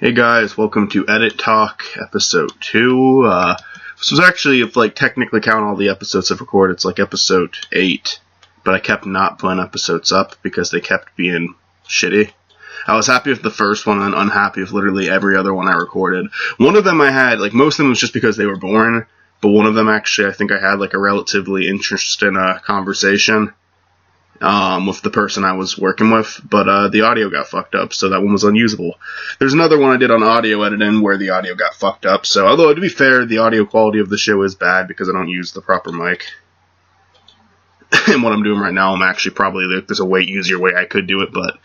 Hey guys, welcome to Edit Talk episode 2. This was actually, if technically count all the episodes I've recorded, it's episode 8. But I kept not putting episodes up because they kept being shitty. I was happy with the first one and unhappy with literally every other one I recorded. One of them I had, most of them was just because they were boring. But one of them actually, I think I had a relatively interesting conversation with the person I was working with, but the audio got fucked up, so that one was unusable. There's another one I did on audio editing where the audio got fucked up, so although to be fair, the audio quality of the show is bad because I don't use the proper mic. And what I'm doing right now, I'm actually probably, there's a way easier way I could do it, but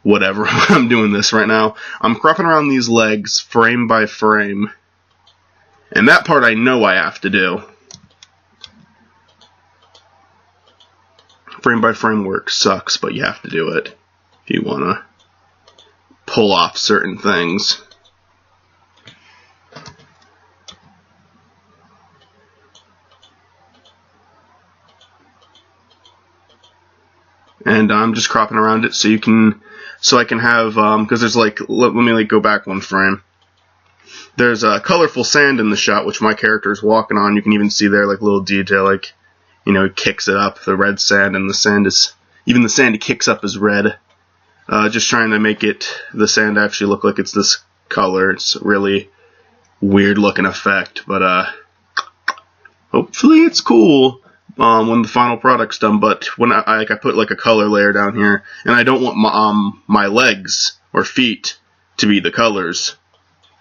whatever, I'm doing this right now. I'm cropping around these legs frame by frame, and that part I know I have to do. Frame by frame work sucks, but you have to do it if you want to pull off certain things. And I'm just cropping around it so I can have, because there's let me go back one frame. There's a colorful sand in the shot, which my character is walking on. You can even see there, little detail, he kicks it up, the red sand, and the sand he kicks up is red. Just trying to make the sand actually look like it's this color. It's a really weird looking effect, but hopefully it's cool when the final product's done. But when I put a color layer down here, and I don't want my legs or feet to be the colors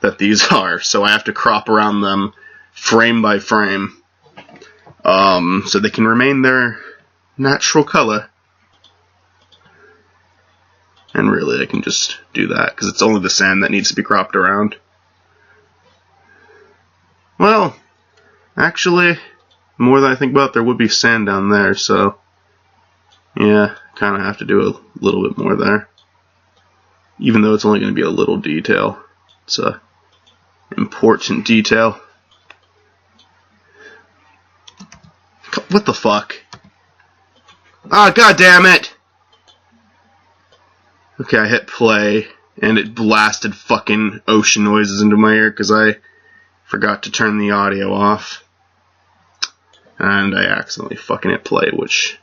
that these are, so I have to crop around them frame by frame. So they can remain their natural color. And really, I can just do that, because it's only the sand that needs to be cropped around. Well, actually, the more that I think about it, there would be sand down there, so yeah, kind of have to do a little bit more there. Even though it's only going to be a little detail. It's a important detail. What the fuck? Ah, god damn it! Okay, I hit play, and it blasted fucking ocean noises into my ear because I forgot to turn the audio off. And I accidentally fucking hit play, which,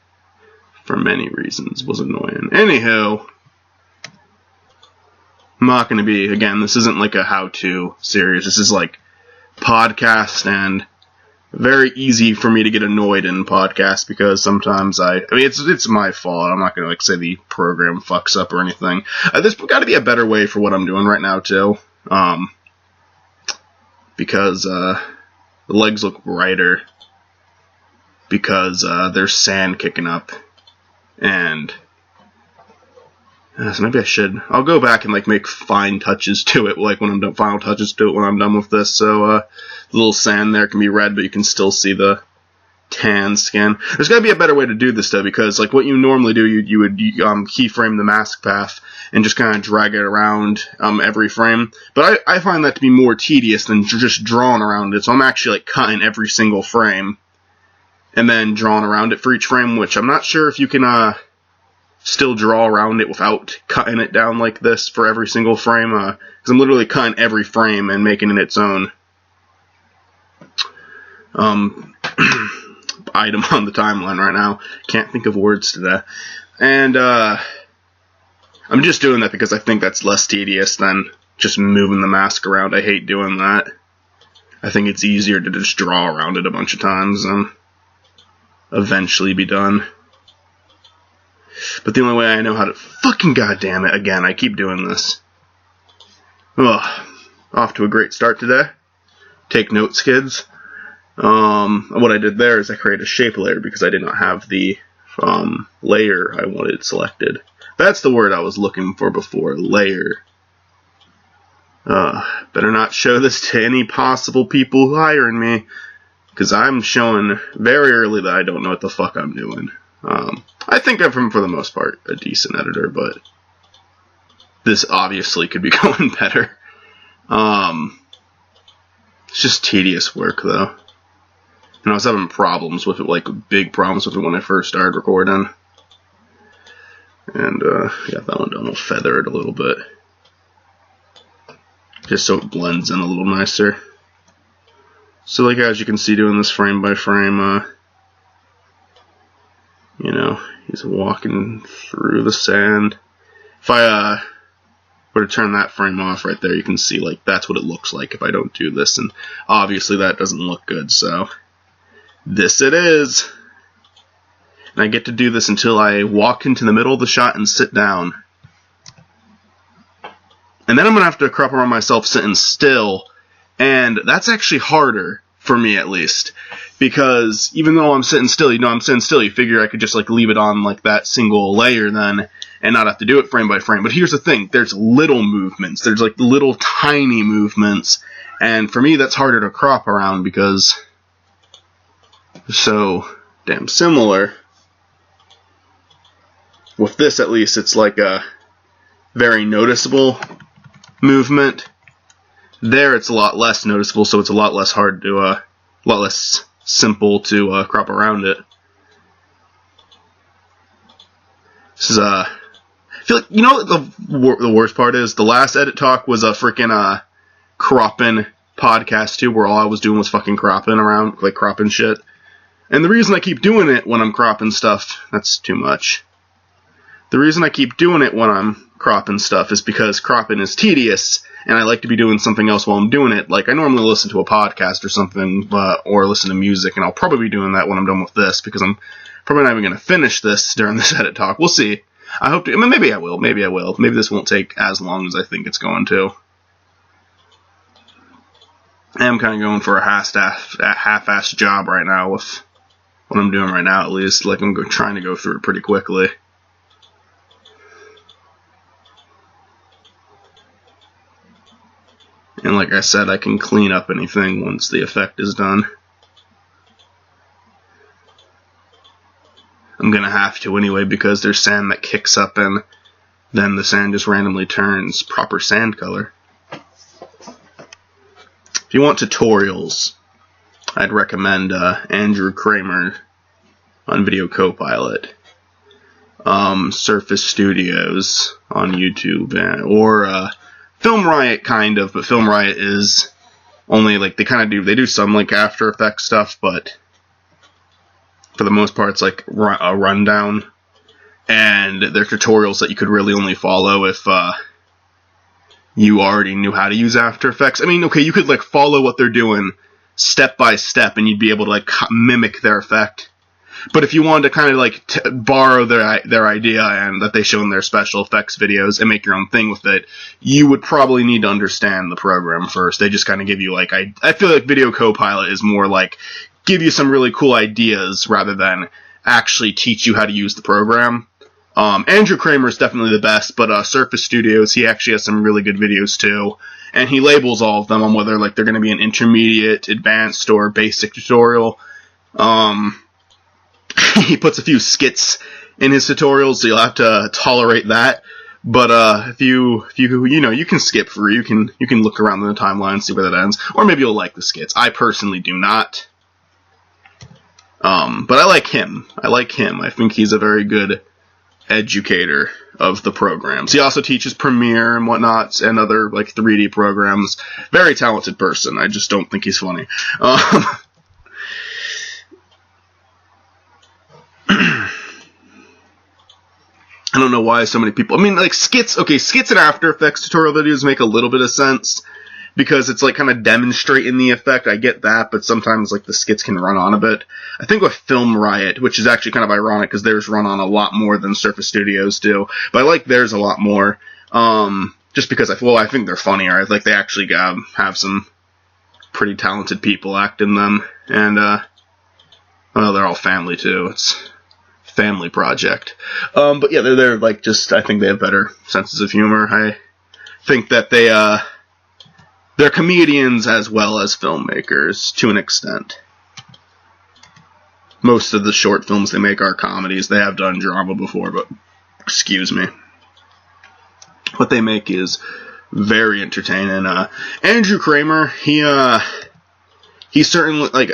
for many reasons, was annoying. Anywho, I'm not gonna be, again, this isn't a how-to series. This is podcast, and very easy for me to get annoyed in podcasts because sometimes it's my fault. I'm not going to say the program fucks up or anything. There's got to be a better way for what I'm doing right now too. Because the legs look brighter because there's sand kicking up, and so maybe I'll go back and make fine touches to it, when I'm done, final touches to it when I'm done with this, so the little sand there can be red, but you can still see the tan skin. There's got to be a better way to do this, though, because what you normally do, you would keyframe the mask path and just kind of drag it around every frame, but I find that to be more tedious than just drawing around it, so I'm actually cutting every single frame and then drawing around it for each frame, which I'm not sure if you can still draw around it without cutting it down like this for every single frame, because I'm literally cutting every frame and making it its own item on the timeline right now. Can't think of words today. And I'm just doing that because I think that's less tedious than just moving the mask around. I hate doing that. I think it's easier to just draw around it a bunch of times and eventually be done. But the only way I know how to fucking goddamn it, again, I keep doing this. Ugh. Off to a great start today. Take notes, kids. What I did there is I created a shape layer because I did not have the layer I wanted selected. That's the word I was looking for before, layer. Better not show this to any possible people hiring me, because I'm showing very early that I don't know what the fuck I'm doing. I think I'm, for the most part, a decent editor, but this obviously could be going better. It's just tedious work, though. And I was having problems with it, big problems with it when I first started recording. And, got that one done. We'll feather it a little bit. just so it blends in a little nicer. So like as you can see doing this frame by frame, you know, he's walking through the sand. If I were to turn that frame off right there, you can see like that's what it looks like if I don't do this, and obviously that doesn't look good, so this it is. And I get to do this until I walk into the middle of the shot and sit down. And then I'm going to have to crop around myself sitting still, and that's actually harder, for me at least, because even though I'm sitting still, you figure I could just like leave it on like that single layer then, and not have to do it frame by frame. But here's the thing, there's little movements, there's like little tiny movements, and for me that's harder to crop around because they're so damn similar. With this at least, it's like a very noticeable movement. There it's a lot less noticeable, so it's a lot less hard to, a lot less simple to crop around it. This is I feel like, you know what the worst part is? The last Edit Talk was a freaking cropping podcast too, where all I was doing was fucking cropping around, like cropping shit. And the reason I keep doing it when I'm cropping stuff, that's too much. The reason I keep doing it when I'm cropping stuff is because cropping is tedious, and I like to be doing something else while I'm doing it. Like, I normally listen to a podcast or something, or listen to music, and I'll probably be doing that when I'm done with this, because I'm probably not even going to finish this during this Edit Talk. We'll see. I hope to. I mean, maybe I will. Maybe I will. Maybe this won't take as long as I think it's going to. I am kind of going for a half-assed job right now with what I'm doing right now, at least. Like, I'm trying to go through it pretty quickly. And like I said, I can clean up anything once the effect is done. I'm going to have to anyway, because there's sand that kicks up and then the sand just randomly turns proper sand color. If you want tutorials, I'd recommend Andrew Kramer on Video Copilot. Surface Studios on YouTube, or Film Riot, kind of, but Film Riot is only, like, they do some, like, After Effects stuff, but for the most part, it's, like, a rundown, and they're tutorials that you could really only follow if, you already knew how to use After Effects. I mean, okay, you could, like, follow what they're doing step by step, and you'd be able to, like, mimic their effect. But if you wanted to kind of like borrow their idea and that they show in their special effects videos and make your own thing with it, you would probably need to understand the program first. They just kind of give you like, I feel like Video Copilot is more like give you some really cool ideas rather than actually teach you how to use the program. Andrew Kramer is definitely the best, but Surface Studios, he actually has some really good videos too. And he labels all of them on whether like they're going to be an intermediate, advanced, or basic tutorial. He puts a few skits in his tutorials, so you'll have to tolerate that. But if you can skip through. You can look around the timeline and see where that ends, or maybe you'll like the skits. I personally do not. But I like him. I think he's a very good educator of the programs. He also teaches Premiere and whatnot, and other like 3D programs. Very talented person. I just don't think he's funny. I don't know why so many people... I mean, like, skits and After Effects tutorial videos make a little bit of sense, because it's, like, kind of demonstrating the effect. I get that, but sometimes, like, the skits can run on a bit. I think with Film Riot, which is actually kind of ironic, because theirs run on a lot more than Surface Studios do, but I like theirs a lot more, just because, I think they're funnier. I think they actually have some pretty talented people acting them, and, well, they're all family, too. It's family project. But yeah, they're like just, I think they have better senses of humor. I think that they're comedians as well as filmmakers to an extent. Most of the short films they make are comedies. They have done drama before, but excuse me. What they make is very entertaining. Andrew Kramer, he certainly, like,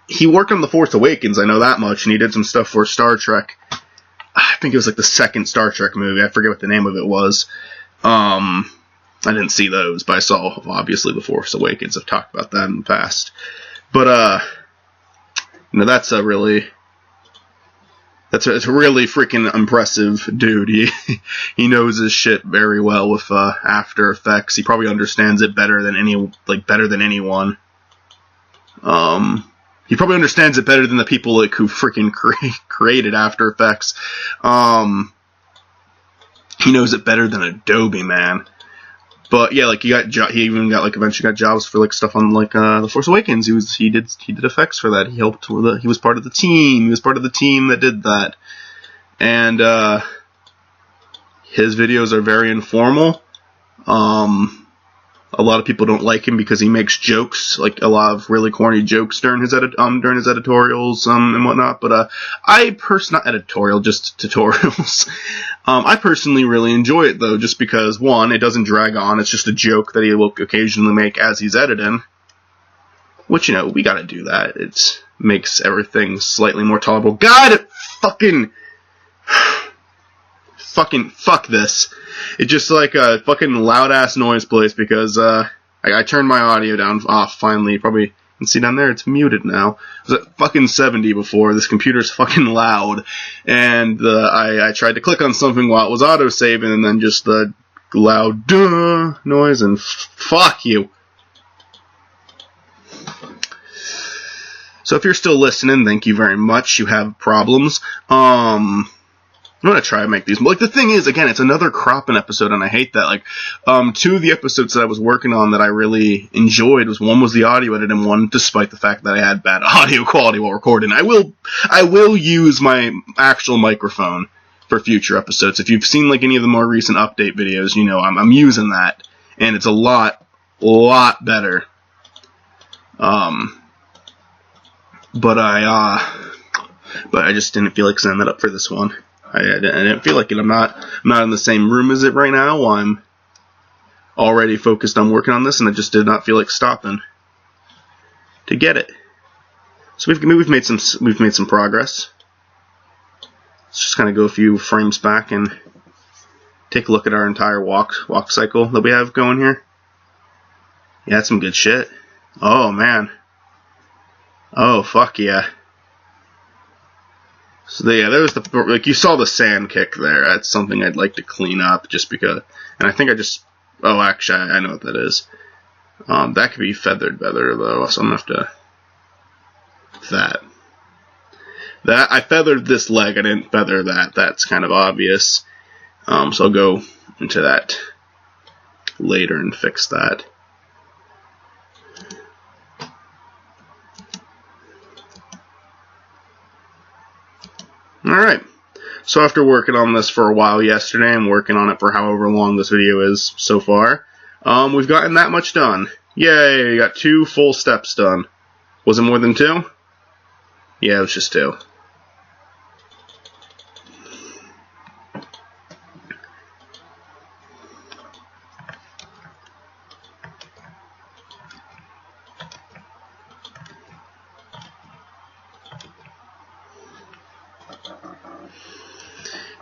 he worked on The Force Awakens, I know that much, and he did some stuff for Star Trek. I think it was like the second Star Trek movie, I forget what the name of it was. And I didn't see those, but I saw, obviously, The Force Awakens. I've talked about that in the past. But, that's a really freaking impressive dude. He knows his shit very well with After Effects. He probably understands it better than anyone. He probably understands it better than the people who freaking created After Effects. He knows it better than Adobe, man. But yeah, he even got eventually got jobs for stuff on The Force Awakens. He did effects for that. He helped with he was part of the team. He was part of the team that did that. And his videos are very informal. A lot of people don't like him because he makes jokes, a lot of really corny jokes during his editorials and whatnot. But not editorial, just tutorials. I personally really enjoy it though, just because one, it doesn't drag on. It's just a joke that he will occasionally make as he's editing, which we gotta do that. It makes everything slightly more tolerable. God, fuck this. It's just like a fucking loud ass noise place because I turned my audio down off finally. Probably you can see down there it's muted now. It was at fucking 70 before. This computer's fucking loud, and I tried to click on something while it was auto-saving, and then just the loud duh noise, and fuck you. So if you're still listening, thank you very much. You have problems. I'm going to try to make these. The thing is, again, it's another cropping episode, and I hate that. Two of the episodes that I was working on that I really enjoyed one was the audio edit, and one, despite the fact that I had bad audio quality while recording, I will use my actual microphone for future episodes. If you've seen any of the more recent update videos, I'm using that, and it's a lot better. But I just didn't feel like setting that up for this one. I didn't feel like it. I'm not in the same room as it right now. I'm already focused on working on this, and I just did not feel like stopping to get it. So we've made some progress. Let's just kind of go a few frames back and take a look at our entire walk cycle that we have going here. Yeah, that's some good shit. Oh man. Oh fuck yeah. So yeah, there was you saw the sand kick there. That's something I'd like to clean up just because. And I think oh actually I know what that is. That could be feathered better though, so I'm gonna have to. That I feathered this leg. I didn't feather that. That's kind of obvious. So I'll go into that later and fix that. Alright, so after working on this for a while yesterday, and working on it for however long this video is so far, we've gotten that much done. Yay, we got 2 full steps done. Was it more than 2? Yeah, it was just 2.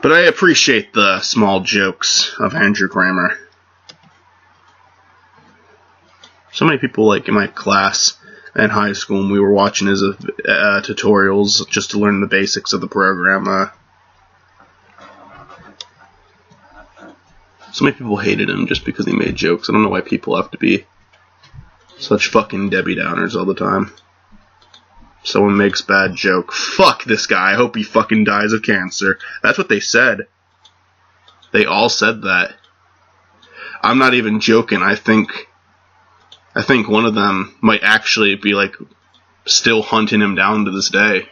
But I appreciate the small jokes of Andrew Kramer. So many people, in my class in high school, and we were watching his tutorials just to learn the basics of the program. So many people hated him just because he made jokes. I don't know why people have to be such fucking Debbie Downers all the time. Someone makes bad joke. Fuck this guy. I hope he fucking dies of cancer. That's what they said. They all said that. I'm not even joking. I think one of them might actually be still hunting him down to this day.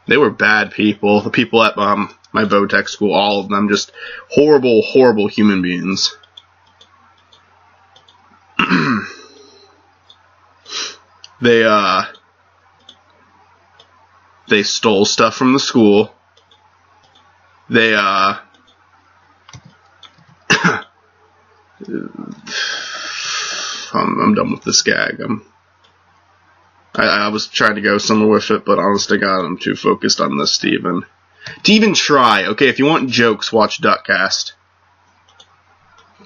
They were bad people. The people at my Votech school, all of them, just horrible, horrible human beings. They stole stuff from the school. I'm done with this gag. I was trying to go somewhere with it, but honest to God, I'm too focused on this to even try. Okay, if you want jokes, watch Duckcast.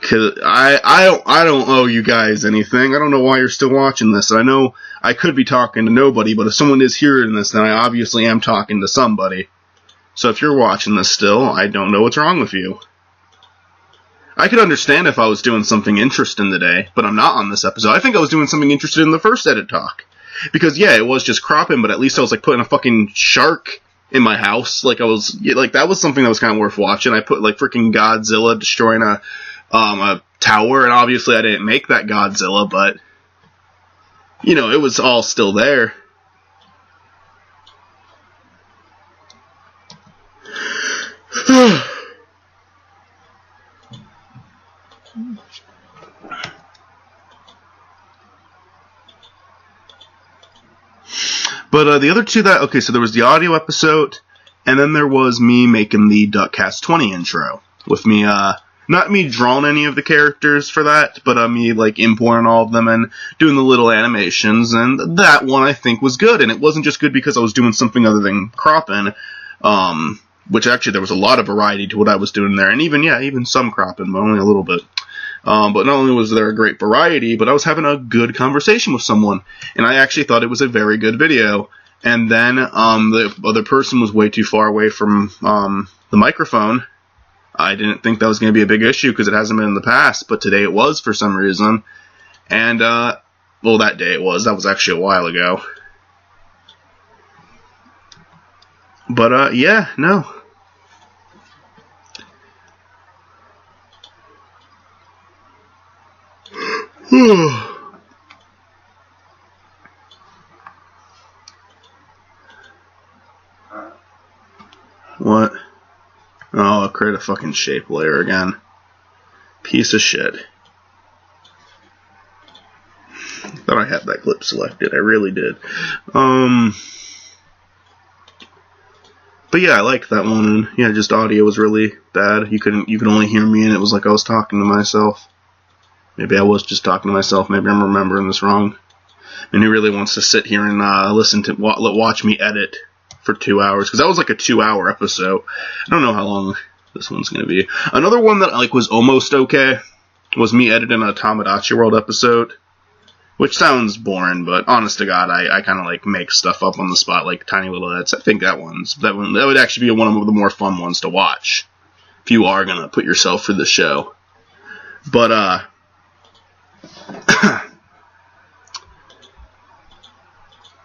Cause I don't owe you guys anything. I don't know why you're still watching this. I know I could be talking to nobody, but if someone is hearing this, then I obviously am talking to somebody. So if you're watching this still, I don't know what's wrong with you. I could understand if I was doing something interesting today, but I'm not on this episode. I think I was doing something interesting in the first edit talk. Because, yeah, it was just cropping, but at least I was, like, putting a fucking shark in my house. Like, that was something that was kind of worth watching. I put, like, freaking Godzilla destroying a tower, and obviously I didn't make that Godzilla, but, you know, it was all still there. But the other two okay, so there was the audio episode, and then there was me making the Duckcast 20 intro. With me, not me drawing any of the characters for that, but me, like, importing all of them and doing the little animations, and that one I think was good, and it wasn't just good because I was doing something other than cropping, which actually there was a lot of variety to what I was doing there, and even some cropping, but only a little bit. But not only was there a great variety, but I was having a good conversation with someone, and I actually thought it was a very good video. And then the other person was way too far away from the microphone. I didn't think that was going to be a big issue because it hasn't been in the past, but today it was for some reason. And, well, that day it was. That was actually a while ago. But, yeah, no. What? Oh, I'll create a fucking shape layer again. Piece of shit. Thought I had that clip selected. I really did. But yeah, I liked that one. And yeah, just audio was really bad. You could only hear me, and it was like I was talking to myself. Maybe I was just talking to myself. Maybe I'm remembering this wrong. And who really wants to sit here and watch me edit for 2 hours? Because that was like a 2-hour episode. I don't know how long this one's going to be. Another one that like was almost okay was me editing a Tamagotchi World episode. Which sounds boring, but honest to God, I kind of like make stuff up on the spot, like tiny little edits. I think that would actually be one of the more fun ones to watch. If you are going to put yourself through the show. But,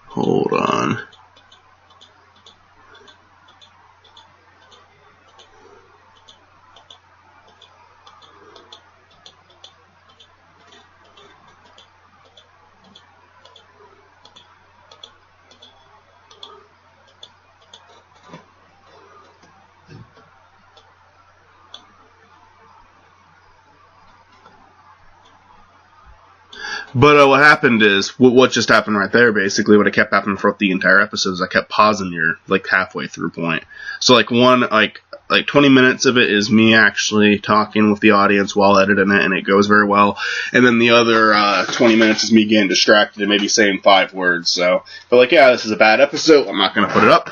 hold on. But what happened is, what just happened right there, basically, what kept happening throughout the entire episode is I kept pausing your, like, halfway through point. So, like, 20 minutes of it is me actually talking with the audience while editing it, and it goes very well. And then the other 20 minutes is me getting distracted and maybe saying 5 words. So, but like, yeah, this is a bad episode. I'm not going to put it up.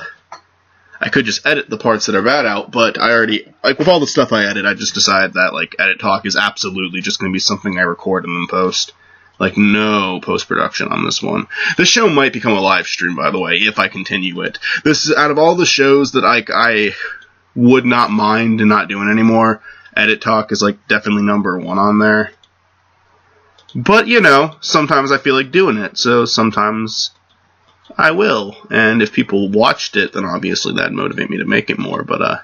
I could just edit the parts that are bad out, but I already, like, with all the stuff I edit, I just decided that, like, edit talk is absolutely just going to be something I record and then post. Like, no post-production on this one. This show might become a live stream, by the way, if I continue it. This is, out of all the shows that I would not mind not doing anymore, Edit Talk is, like, definitely number 1 on there. But, you know, sometimes I feel like doing it, so sometimes I will. And if people watched it, then obviously that'd motivate me to make it more. But,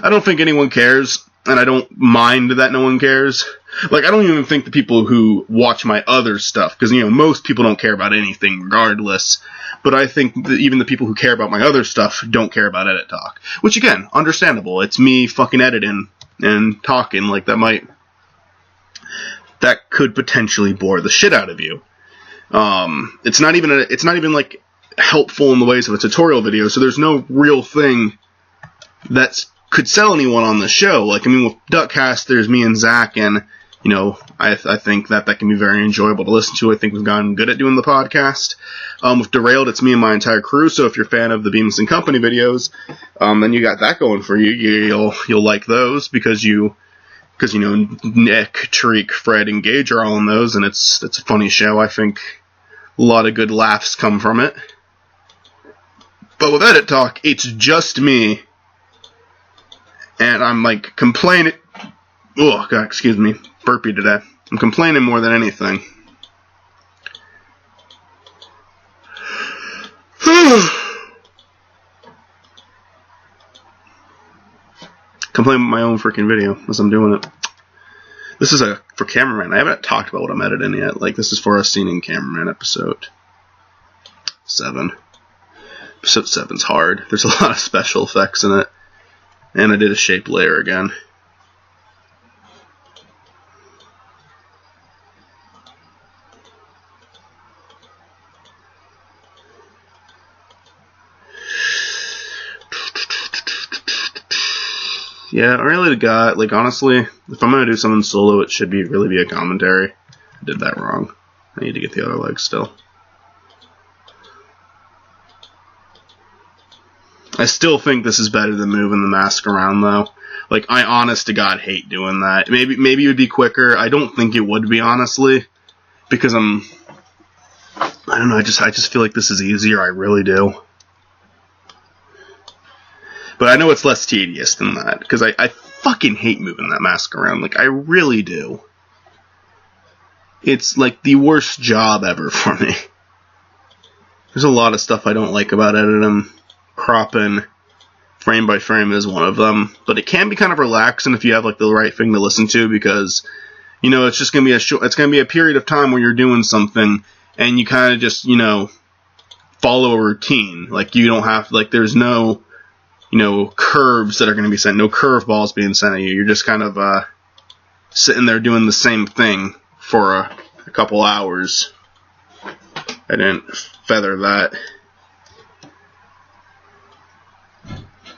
I don't think anyone cares, and I don't mind that no one cares. Like, I don't even think the people who watch my other stuff, because, you know, most people don't care about anything regardless, but I think that even the people who care about my other stuff don't care about Edit Talk. Which, again, understandable. It's me fucking editing and talking, like, that could potentially bore the shit out of you. It's not even, like, helpful in the ways of a tutorial video, so there's no real thing that could sell anyone on the show. Like, I mean, with Duckcast, there's me and Zach, and, you know, I think that can be very enjoyable to listen to. I think we've gotten good at doing the podcast. With Derailed, it's me and my entire crew, so if you're a fan of the Beams and Company videos, then you got that going for you. You'll like those, because you because, you know, Nick, Tariq, Fred, and Gage are all in those, and it's a funny show. I think a lot of good laughs come from it. But with Edit Talk, it's just me, and I'm, like, complaining. Oh, God, excuse me. Burpy today. I'm complaining more than anything. Complain with my own freaking video as I'm doing it. This is for Cameraman. I haven't talked about what I'm editing yet. Like, this is for a Scene in Cameraman episode 7. Episode 7's hard. There's a lot of special effects in it. And I did a shape layer again. Yeah, really, like, honestly, if I'm gonna do something solo, it should really be a commentary. I did that wrong. I need to get the other leg still. I still think this is better than moving the mask around, though. Like, I honest to God hate doing that. Maybe it would be quicker. I don't think it would be, honestly, because I don't know, I just feel like this is easier. I really do. But I know it's less tedious than that, because I fucking hate moving that mask around. Like, I really do. It's, like, the worst job ever for me. There's a lot of stuff I don't like about editing. Cropping frame by frame is one of them. But it can be kind of relaxing if you have, like, the right thing to listen to, because, you know, it's just going to be it's going to be a period of time where you're doing something, and you kind of just, you know, follow a routine. Like, you don't have, like, there's no, you know, curves that are going to be sent, no curveballs being sent at you. You're just kind of sitting there doing the same thing for a couple hours. I didn't feather that.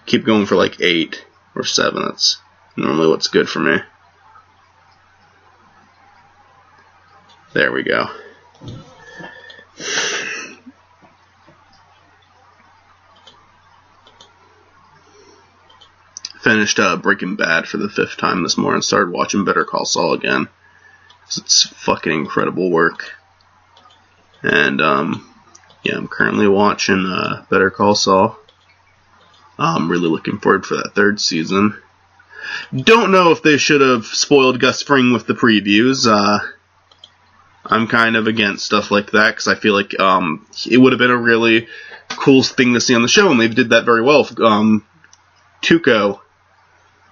Keep going for like 8 or 7. That's normally what's good for me. There we go. Finished Breaking Bad for the 5th time this morning. Started watching Better Call Saul again. It's fucking incredible work. And, yeah, I'm currently watching Better Call Saul. I'm really looking forward for that 3rd season. Don't know if they should have spoiled Gus Fring with the previews. I'm kind of against stuff like that, because I feel like it would have been a really cool thing to see on the show, and they did that very well. Tuco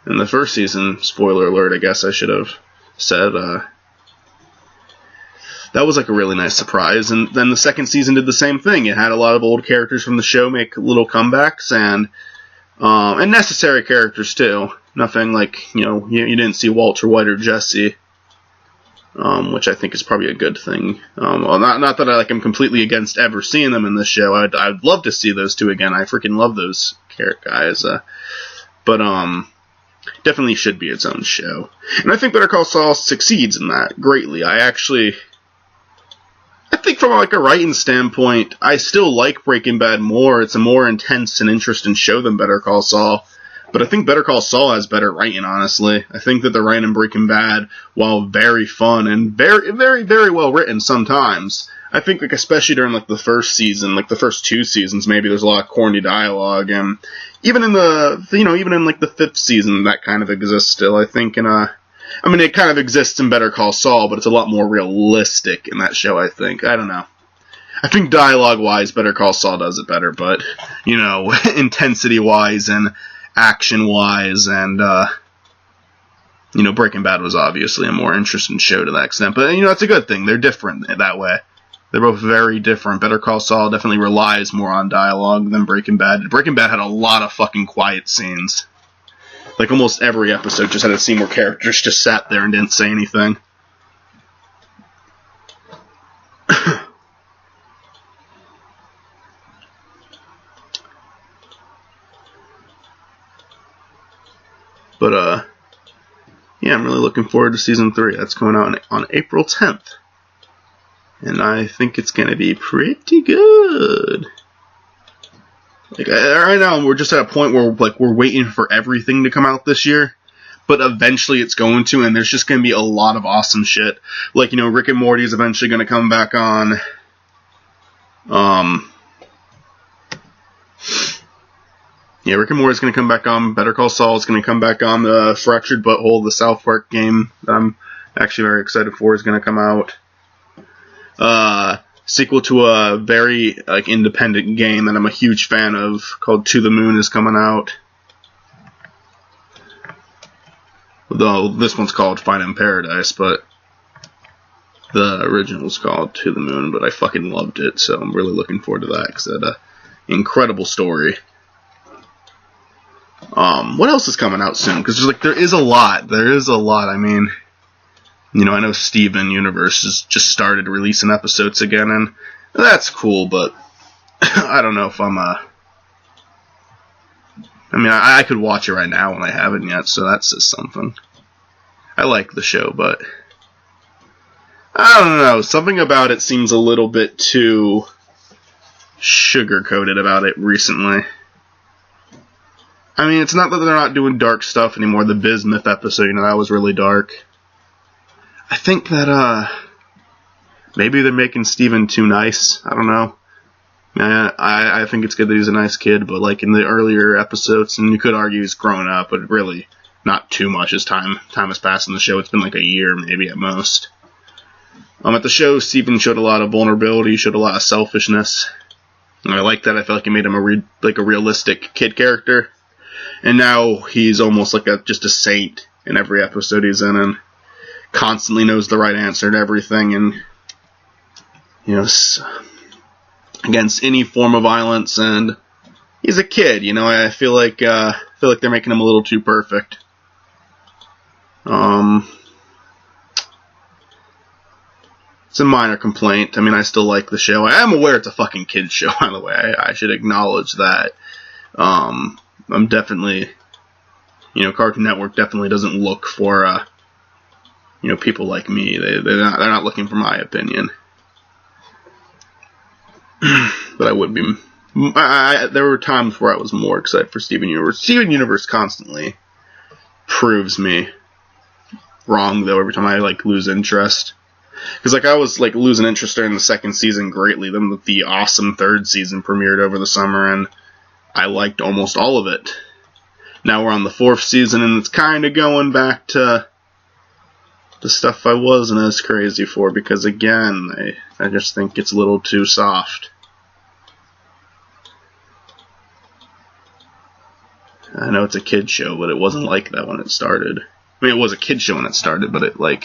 in the 1st season, spoiler alert, I guess I should have said, that was like a really nice surprise. And then the 2nd season did the same thing. It had a lot of old characters from the show make little comebacks, and necessary characters too. Nothing like, you know, you didn't see Walter White or Jesse, which I think is probably a good thing. Well, not that I'm completely against ever seeing them in this show. I'd love to see those two again. I freaking love those guys. But definitely should be its own show. And I think Better Call Saul succeeds in that greatly. I think from like a writing standpoint, I still like Breaking Bad more. It's a more intense and interesting show than Better Call Saul. But I think Better Call Saul has better writing, honestly. I think that the writing in Breaking Bad, while very fun and very, very, very well written sometimes, I think, like, especially during, like, the 1st season, like, the first 2 seasons, maybe there's a lot of corny dialogue, and even in even in, like, the 5th season, that kind of exists still, I think, it kind of exists in Better Call Saul, but it's a lot more realistic in that show, I think. I don't know. I think dialogue-wise, Better Call Saul does it better, but, you know, intensity-wise and action-wise, and, you know, Breaking Bad was obviously a more interesting show to that extent, but, you know, that's a good thing. They're different that way. They're both very different. Better Call Saul definitely relies more on dialogue than Breaking Bad. Breaking Bad had a lot of fucking quiet scenes. Like, almost every episode just had a scene where characters just sat there and didn't say anything. But, yeah, I'm really looking forward to Season 3. That's coming out on April 10th. And I think it's going to be pretty good. Like, right now, we're just at a point where, like, we're waiting for everything to come out this year. but eventually it's going to, and there's just going to be a lot of awesome shit. Like, you know, Rick and Morty is eventually going to come back on. Yeah, Rick and Morty is going to come back on. Better Call Saul is going to come back on. The Fractured Butthole, the South Park game that I'm actually very excited for, is going to come out. Sequel to a very independent game that I'm a huge fan of called To the Moon is coming out. Though this one's called Find in Paradise, but the original's called To the Moon, but I fucking loved it, so I'm really looking forward to that, because it had an incredible story. What else is coming out soon? Because there is a lot. I mean, you know, I know Steven Universe has just started releasing episodes again, and that's cool, but I don't know if I'm I could watch it right now and I haven't yet, so that says something. I like the show, but I don't know. Something about it seems a little bit too sugar-coated about it recently. I mean, it's not that they're not doing dark stuff anymore. The Bismuth episode, you know, that was really dark. I think that, maybe they're making Steven too nice. I don't know. I think it's good that he's a nice kid, but, like, in the earlier episodes, and you could argue he's grown up, but really not too much as time has passed in the show. It's been like a year, maybe, at most. At the show, Steven showed a lot of vulnerability, showed a lot of selfishness. And I like that. I feel like it made him a realistic kid character. And now he's almost like just a saint in every episode he's in, and constantly knows the right answer to everything, and, you know, against any form of violence, and he's a kid, you know. I feel like they're making him a little too perfect. It's a minor complaint. I mean, I still like the show. I am aware it's a fucking kid's show, by the way. I should acknowledge that. I'm definitely, you know, Cartoon Network definitely doesn't look for, you know, people like me. They're not looking for my opinion. But I would be. There were times where I was more excited for Steven Universe. Steven Universe constantly proves me wrong, though, every time I, lose interest. Because, I was, losing interest during the second season greatly. Then the awesome third season premiered over the summer, and I liked almost all of it. Now we're on the fourth season, and it's kind of going back to the stuff I wasn't as crazy for, because, again, I just think it's a little too soft. I know it's a kid show, but it wasn't like that when it started. I mean, it was a kid show when it started, but it, I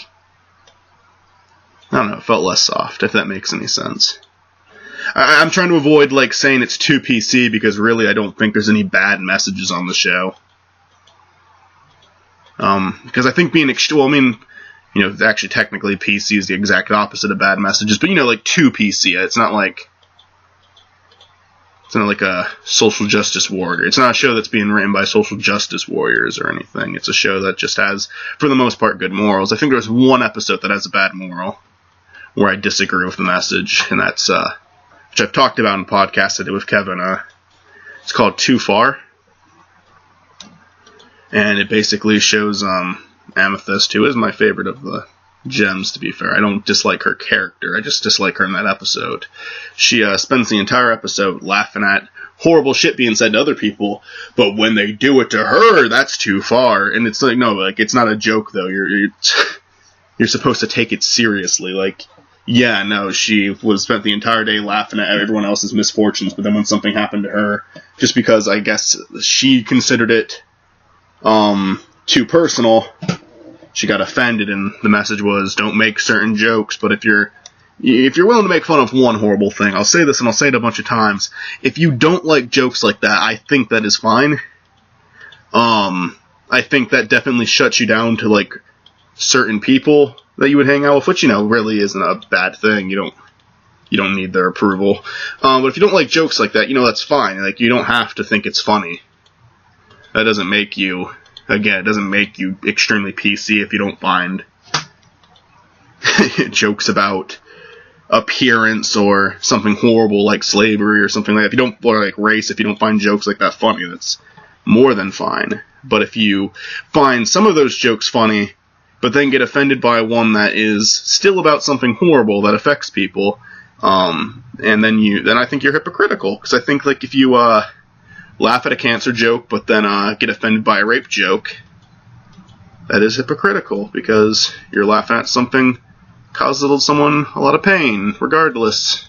don't know, it felt less soft, if that makes any sense. I'm trying to avoid, saying it's too PC, because really I don't think there's any bad messages on the show. Because I think being you know, actually technically PC is the exact opposite of bad messages, but, you know, too PC. It's not like a social justice warrior. It's not a show that's being written by social justice warriors or anything. It's a show that just has, for the most part, good morals. I think there's one episode that has a bad moral, where I disagree with the message, and that's, which I've talked about in podcasts I did with Kevin. It's called Too Far. And it basically shows, Amethyst, who is my favorite of the gems, to be fair. I don't dislike her character, I just dislike her in that episode. She spends the entire episode laughing at horrible shit being said to other people, but when they do it to her, that's too far. And it's no, it's not a joke, though. You're supposed to take it seriously. Yeah, no, she spent the entire day laughing at everyone else's misfortunes, but then when something happened to her, just because I guess she considered it too personal, she got offended, and the message was, don't make certain jokes, but if you're willing to make fun of one horrible thing, I'll say this and I'll say it a bunch of times, if you don't like jokes like that, I think that is fine. I think that definitely shuts you down to, certain people that you would hang out with, which, you know, really isn't a bad thing. You don't need their approval. But if you don't like jokes like that, you know, that's fine. You don't have to think it's funny. That doesn't make you, again, it doesn't make you extremely PC if you don't find jokes about appearance or something horrible like slavery or something like that. If you don't, or race, if you don't find jokes like that funny, that's more than fine. But if you find some of those jokes funny, but then get offended by one that is still about something horrible that affects people, and then I think you're hypocritical. Because I think, like, if you laugh at a cancer joke, but then get offended by a rape joke, that is hypocritical, because you're laughing at something that causes someone a lot of pain, regardless.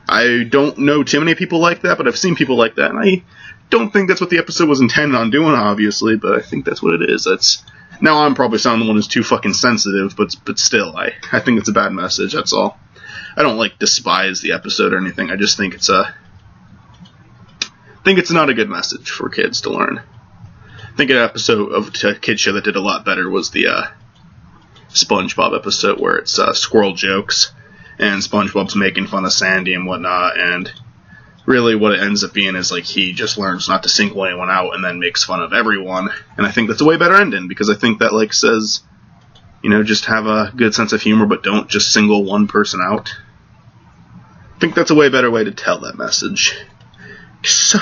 I don't know too many people like that, but I've seen people like that, and I don't think that's what the episode was intended on doing, obviously, but I think that's what it is. Now I'm probably sounding the one who's too fucking sensitive, but still, I think it's a bad message, that's all. I don't, like, despise the episode or anything, I just think it's not a good message for kids to learn. I think an episode of a kid show that did a lot better was the SpongeBob episode, where it's squirrel jokes, and SpongeBob's making fun of Sandy and whatnot, and really what it ends up being is, like, he just learns not to single anyone out and then makes fun of everyone, and I think that's a way better ending, because I think that, like, says, you know, just have a good sense of humor, but don't just single one person out. I think that's a way better way to tell that message. So,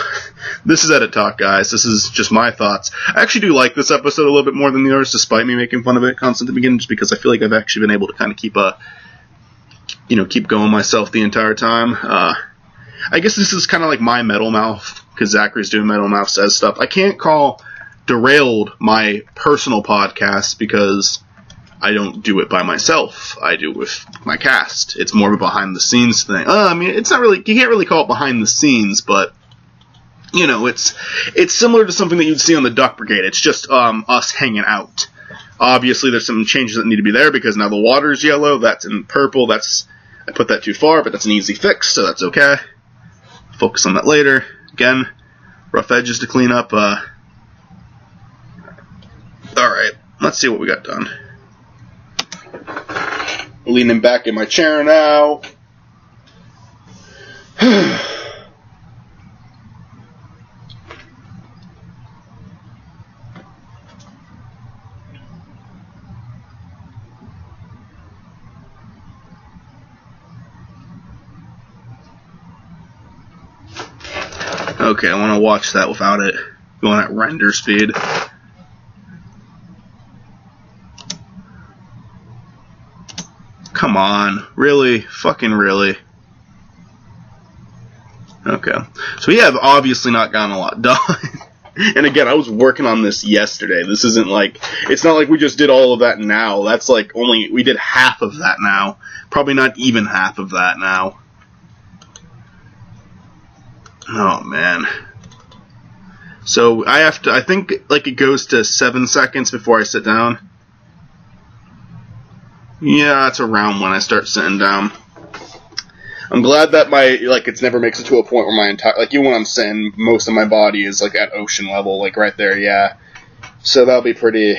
this is Edit Talk, guys. This is just my thoughts. I actually do like this episode a little bit more than the others, despite me making fun of it constantly at the beginning, just because I feel like I've actually been able to kind of keep going myself the entire time. I guess this is kind of like my Metal Mouth, because Zachary's doing Metal Mouth Says stuff. I can't call Derailed my personal podcast, because I don't do it by myself. I do it with my cast. It's more of a behind-the-scenes thing. I mean, it's not really, you can't really call it behind the scenes, but, you know, it's similar to something that you'd see on the Duck Brigade. It's just us hanging out. Obviously, there's some changes that need to be there, because now the water's yellow, that's in purple, I put that too far, but that's an easy fix, so that's okay. Focus on that later. Again, rough edges to clean up. Alright, let's see what we got done. Leaning back in my chair now. Okay, I want to watch that without it going at render speed. Come on. Really? Fucking really? Okay. So we have obviously not gotten a lot done. And again, I was working on this yesterday. This isn't like, it's not like we just did all of that now. That's like we did half of that now. Probably not even half of that now. Oh, man. So, I think, like, it goes to 7 seconds before I sit down. Yeah, that's around when I start sitting down. I'm glad that it never makes it to a point where my entire, like, even when I'm sitting, most of my body is, like, at ocean level, like, right there, yeah. So that'll be pretty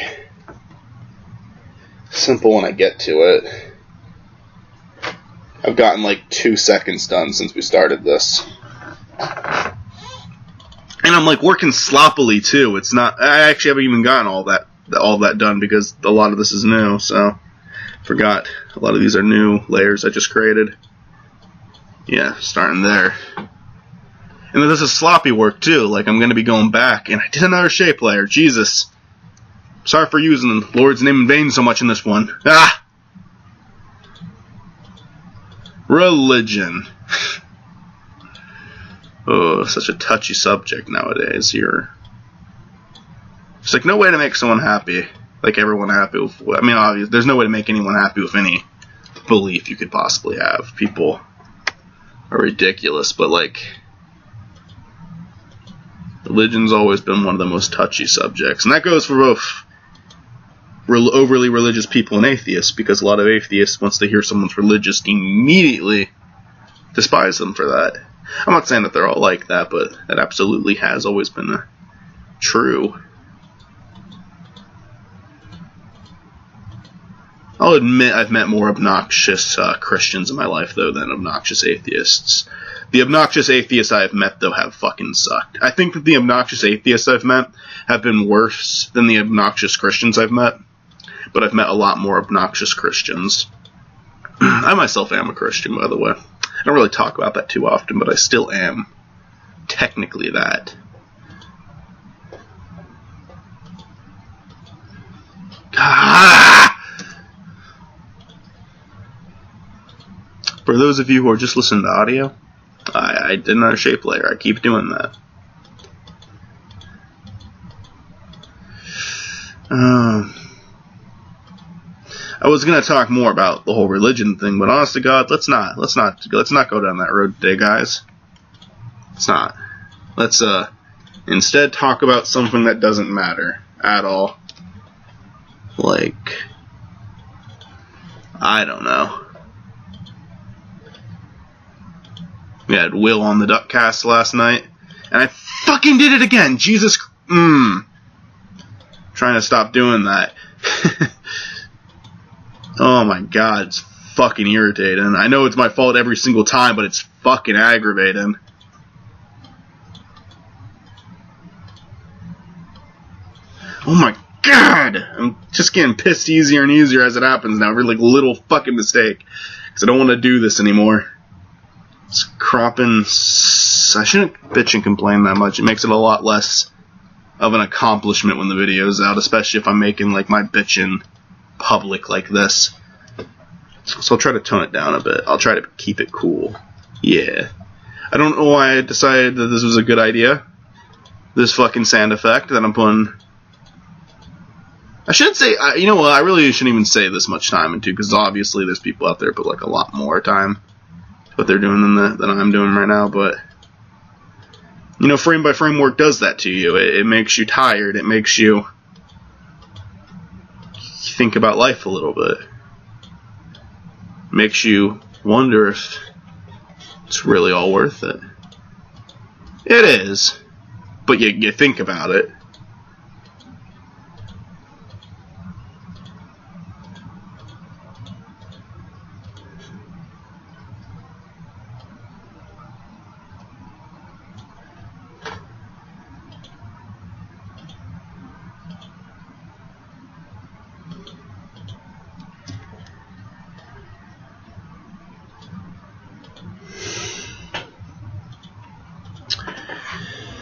simple when I get to it. I've gotten, like, 2 seconds done since we started this. And I'm, like, working sloppily, too. It's not, I actually haven't even gotten all that done, because a lot of this is new, so forgot. A lot of these are new layers I just created. Yeah, starting there. And then this is sloppy work, too. Like, I'm going to be going back, and I did another shape layer. Jesus. Sorry for using the Lord's name in vain so much in this one. Ah! Religion. Oh, such a touchy subject nowadays here. It's like no way to make someone happy. Like everyone happy with, I mean, obviously, there's no way to make anyone happy with any belief you could possibly have. People are ridiculous, but like, religion's always been one of the most touchy subjects. And that goes for both overly religious people and atheists, because a lot of atheists, once they hear someone's religious, immediately despise them for that. I'm not saying that they're all like that, but that absolutely has always been true. I'll admit I've met more obnoxious Christians in my life, though, than obnoxious atheists. The obnoxious atheists I have met, though, have fucking sucked. I think that the obnoxious atheists I've met have been worse than the obnoxious Christians I've met, but I've met a lot more obnoxious Christians. I myself am a Christian, by the way. I don't really talk about that too often, but I still am technically that. For those of you who are just listening to audio, I did another shape layer. I keep doing that. I was gonna talk more about the whole religion thing, but honest to God, let's not go down that road today, guys. Let's not. Let's instead talk about something that doesn't matter at all. Like, I don't know. We had Will on the Duckcast last night, and I fucking did it again. Jesus, trying to stop doing that. Oh my God, it's fucking irritating. I know it's my fault every single time, but it's fucking aggravating. Oh my God! I'm just getting pissed easier and easier as it happens now. Every little fucking mistake. Because I don't want to do this anymore. It's cropping. I shouldn't bitch and complain that much. It makes it a lot less of an accomplishment when the video's out. Especially if I'm making my bitching public like this. So I'll try to tone it down a bit. I'll try to keep it cool. Yeah. I don't know why I decided that this was a good idea. This fucking sound effect that I'm putting. I should say, you know what, I really shouldn't even say this much time into, because obviously there's people out there put a lot more time what they're doing than I'm doing right now, but frame by frame work does that to you. It makes you tired. It makes you think about life a little bit. It makes you wonder if it's really all worth it. It is, but you think about it.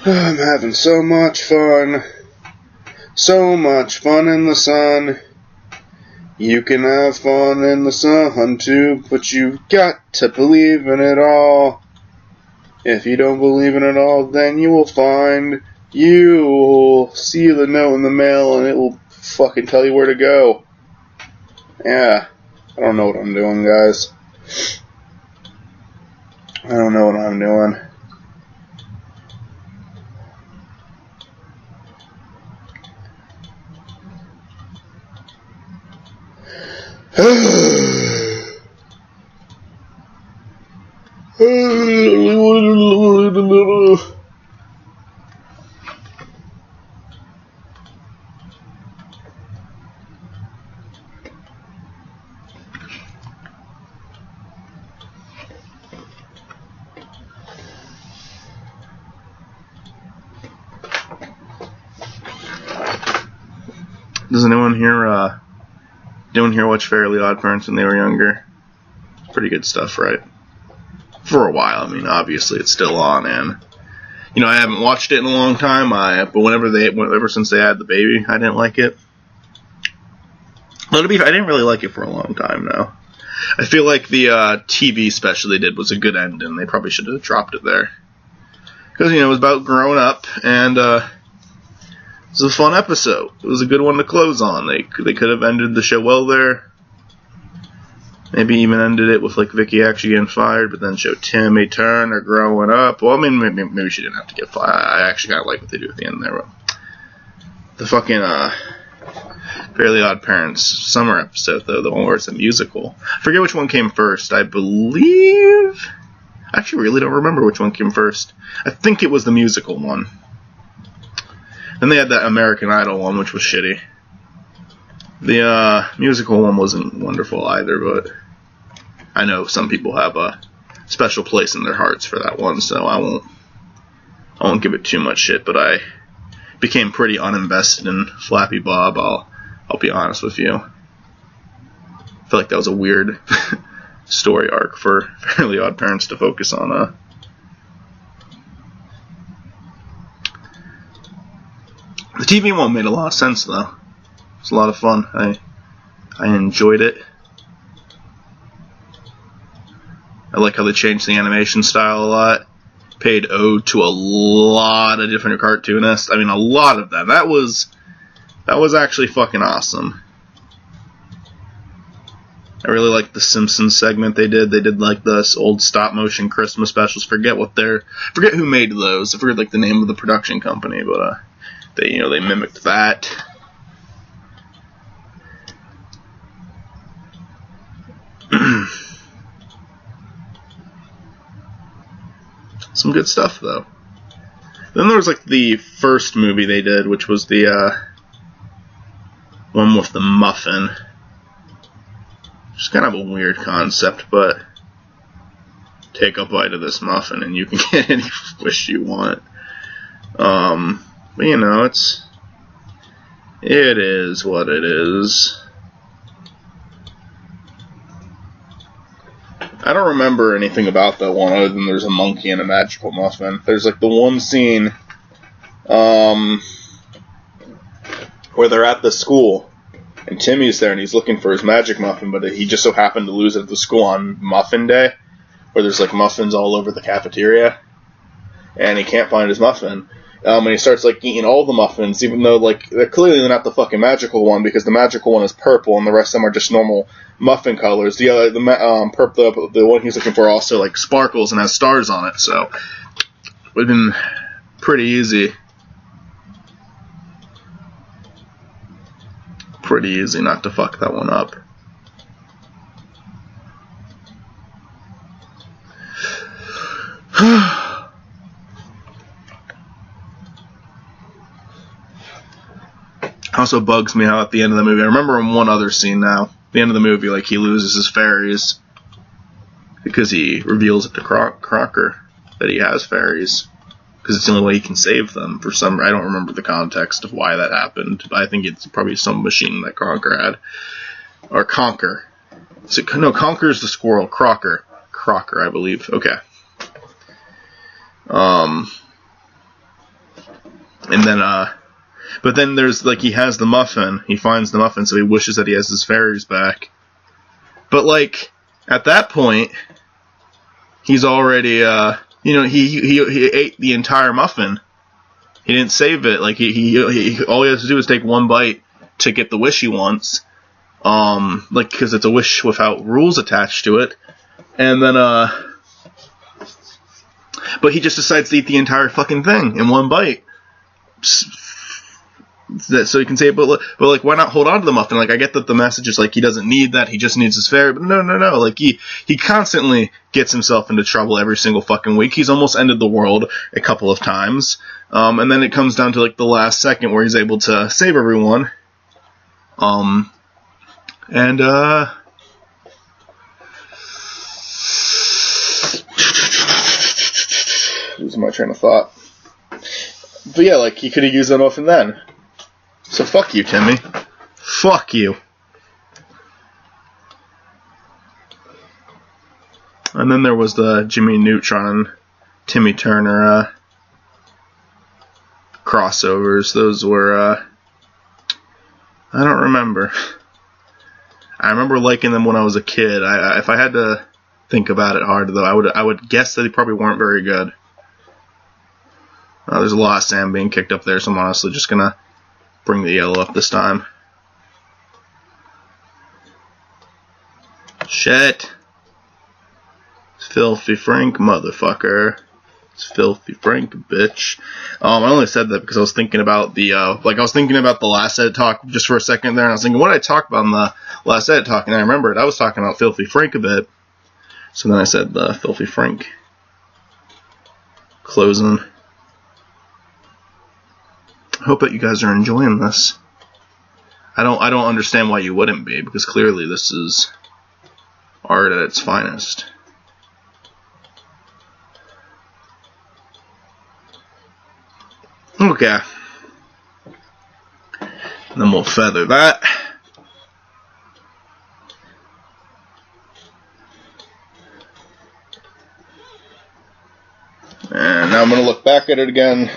I'm having so much fun. So much fun in the sun. You can have fun in the sun too, but you've got to believe in it all. If you don't believe in it all, then you will see the note in the mail and it will fucking tell you where to go. Yeah. I don't know what I'm doing, guys. I don't know what I'm doing. Does anyone here watch Fairly Odd Parents when they were younger? Pretty good stuff, right? For a while. I mean, obviously it's still on, and I haven't watched it in a long time. But ever since they had the baby, I didn't like it. Well, I didn't really like it for a long time now. I feel like the TV special they did was a good ending. They probably should have dropped it there, because it was about growing up, and it was a fun episode. It was a good one to close on. They could have ended the show well there. Maybe even ended it with Vicky actually getting fired, but then showed Timmy Turner growing up. Well, I mean, maybe she didn't have to get fired. I actually kind of like what they do at the end there. The fucking Fairly Odd Parents summer episode, though, the one where it's a musical. I forget which one came first. I believe... I actually really don't remember which one came first. I think it was the musical one. Then they had that American Idol one, which was shitty. The musical one wasn't wonderful either, but I know some people have a special place in their hearts for that one, so I won't give it too much shit, but I became pretty uninvested in Flappy Bob, I'll be honest with you. I feel like that was a weird story arc for Fairly Odd Parents to focus on. The TV one made a lot of sense, though. It's a lot of fun. I enjoyed it. I like how they changed the animation style a lot. Paid ode to a lot of different cartoonists. I mean, a lot of them. That was actually fucking awesome. I really liked the Simpsons segment they did. They did like this old stop motion Christmas specials. Forget who made those. I forget like the name of the production company, but they mimicked that. Some good stuff though. Then there was like the first movie they did, which was the one with the muffin. It's kind of a weird concept, but take a bite of this muffin and you can get any wish you want. But you know, it is what it is. I don't remember anything about that one other than there's a monkey and a magical muffin. There's like the one scene where they're at the school and Timmy's there and he's looking for his magic muffin, but he just so happened to lose it at the school on Muffin Day, where there's like muffins all over the cafeteria, and he can't find his muffin. And he starts like eating all the muffins, even though like they're clearly not the fucking magical one, because the magical one is purple and the rest of them are just normal muffin colors. The one he's looking for also like sparkles and has stars on it, so it would have been pretty easy. Pretty easy not to fuck that one up. Also bugs me how at the end of the movie, I remember in one other scene now, at the end of the movie, like he loses his fairies because he reveals it to Crocker that he has fairies. Because it's the only way he can save them. I don't remember the context of why that happened, but I think it's probably some machine that Crocker had. Or Conker. No, Conker's the squirrel. Crocker, I believe. Okay. And then, but then there's, like, he has the muffin. He finds the muffin, so he wishes that he has his fairies back. But, like, at that point, he's already, he ate the entire muffin. He didn't save it. Like he all he has to do is take one bite to get the wish he wants. Because it's a wish without rules attached to it. And then but he just decides to eat the entire fucking thing in one bite. So he can say, but like, why not hold on to the muffin? Like, I get that the message is like he doesn't need that, he just needs his fairy. But no. Like he constantly gets himself into trouble every single fucking week. He's almost ended the world a couple of times. And then it comes down to like the last second where he's able to save everyone. Losing my train of thought. But yeah, like he could have used that muffin then. So fuck you, Timmy. Fuck you. And then there was the Jimmy Neutron and Timmy Turner crossovers. Those were, I don't remember. I remember liking them when I was a kid. If I had to think about it hard, though, I would guess that they probably weren't very good. There's a lot of sand being kicked up there, so I'm honestly just gonna bring the yellow up this time. Shit. It's Filthy Frank, motherfucker. It's Filthy Frank, bitch. I only said that because I was thinking about the, I was thinking about the last edit talk just for a second there, and I was thinking, what did I talk about in the last edit talk? And I remembered, I was talking about Filthy Frank a bit. So then I said the Filthy Frank closing. I hope that you guys are enjoying this. I don't understand why you wouldn't be, because clearly this is art at its finest. Okay. And then we'll feather that. And now I'm going to look back at it again.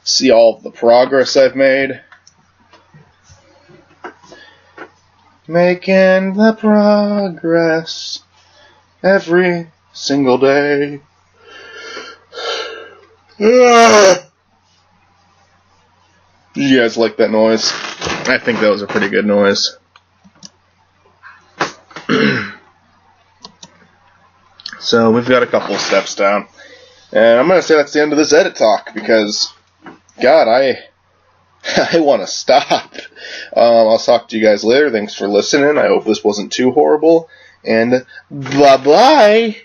See all of the progress I've made. making the progress every single day. Did you guys like that noise? I think that was a pretty good noise. So we've got a couple of steps down. And I'm going to say that's the end of this edit talk because, God, I want to stop. I'll talk to you guys later. Thanks for listening. I hope this wasn't too horrible. And bye-bye.